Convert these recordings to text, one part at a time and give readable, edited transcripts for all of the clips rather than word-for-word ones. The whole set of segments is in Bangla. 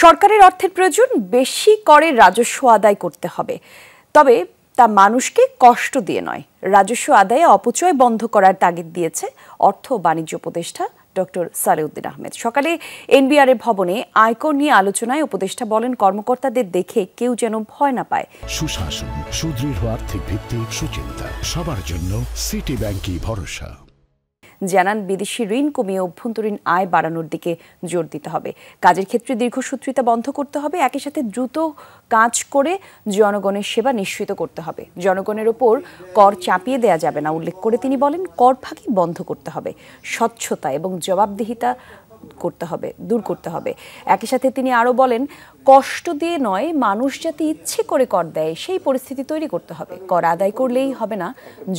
সরকারের অর্থের প্রয়োজন, বেশি করে রাজস্ব আদায় করতে হবে, তবে তা মানুষকে কষ্ট দিয়ে নয়। রাজস্ব আদায়ে অপচয় বন্ধ করার তাগিদ দিয়েছে অর্থ ও বাণিজ্য উপদেষ্টা ডক্টর সালেউদ্দিন আহমেদ। সকালে এনবিআরএ ভবনে আয়কর নিয়ে আলোচনায় উপদেষ্টা বলেন, কর্মকর্তাদের দেখে কেউ যেন ভয় না পায়। সুশাসন, সুদৃঢ় আর্থিক ভিত্তি, সুচিন্তা, সবার জন্য সিটি ব্যাংকই ভরসা। জানান, বিদেশি ঋণ কমিয়ে অভ্যন্তরীণ আয় বাড়ানোর দিকে জোর দিতে হবে। কাজের ক্ষেত্রে দীর্ঘসূত্রিতা বন্ধ করতে হবে। একই সাথে দ্রুত কাজ করে জনগণের সেবা নিশ্চিত করতে হবে। জনগণের ওপর কর চাপিয়ে দেয়া যাবে না উল্লেখ করে তিনি বলেন, কর ফাঁকি বন্ধ করতে হবে, স্বচ্ছতা এবং জবাবদিহিতা দূর করতে হবে। একই সাথে তিনি আরও বলেন, কষ্ট দিয়ে নয়, মানুষ যাতে ইচ্ছে করে কর দেয় সেই পরিস্থিতি তৈরি করতে হবে। কর আদায় করলেই হবে না,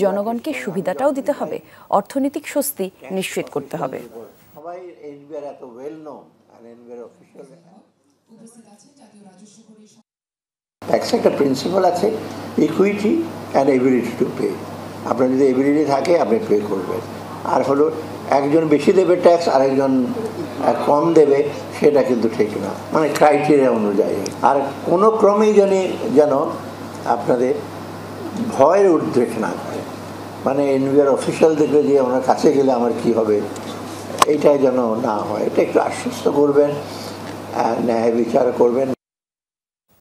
জনগণকে সুবিধাটাও দিতে হবে, অর্থনৈতিক স্বস্তি নিশ্চিত করতে হবে। একটা প্রিন্সিপাল আছে, equity and ability to pay. আপনার যদি এবিলিটি থাকে আপনি পে করবেন। আর হলো একজন বেশি দেবে ট্যাক্স, আরেকজন কম দেবে, সেটা কিন্তু ঠিক না, মানে ক্রাইটেরিয়া অনুযায়ী। আর কোনো ক্রমেই যেন আপনাদের ভয়ের উদ্রেক না করে, মানে এনবিআর অফিসিয়াল দেখবে যে ওনার কাছে গেলে আমার কি হবে, এইটাই যেন না হয়। এটা একটু আশ্বস্ত করবেন, ন্যায় বিচার করবেন।